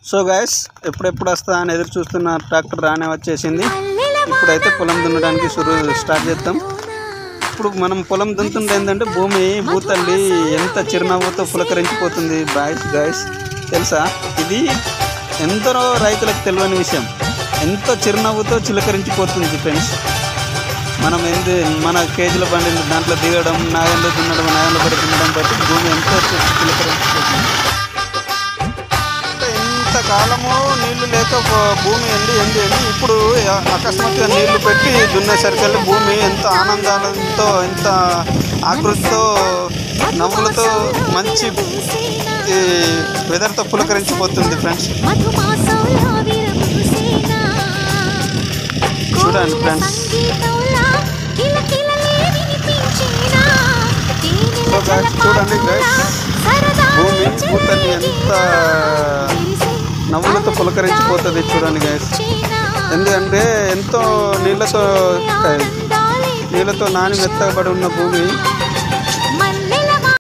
So guys ఎప్పుడెప్పుడు వస్తా అని ఎదురు చూస్తున్న ట్రాక్టర్ రానే వచ్చేసింది. ఇప్పుడైతే పొలం దున్నడానికి స్టార్ట్ చేద్దాం. ఇప్పుడు మనం పొలం దున్నుతుంటే ఏంటంటే భూమి భూతల్లి ఎంత చిరునవ్వుతో పులకరించిపోతుంది. గైస్ తెలుసా, ఇది ఎందరో రైతులకు తెలియని విషయం. ఎంతో చిరునవ్వుతో చిలకరించిపోతుంది ఫ్రెండ్స్. మనం మన కేజీల బండి దాంట్లో దిగడం, నాగంలో దున్నడం, నాగంలో పడి దున్నడం బట్టి భూమి ఎంతో చిలకరించిపోతుంది. ఇంతకాలము నీళ్లు లేక భూమి ఎండి ఇప్పుడు అకస్మాత్తుగా నీళ్లు పెట్టి దున్నేసరికి భూమి ఎంత ఆనందాలతో, ఎంత ఆకృతితో, నవ్వులతో, మంచి వెదర్తో పులకరించిపోతుంది ఫ్రెండ్స్. చూడండి ఫ్రెండ్స్, చూడండి గైస్, భూమి భూతల్లి ఎంత నవ్వులతో పులకరించిపోతుంది చూడండి గైస్. ఎందుకంటే ఎంతో నీళ్ళతో నాని మెత్తబడి ఉన్న భూమి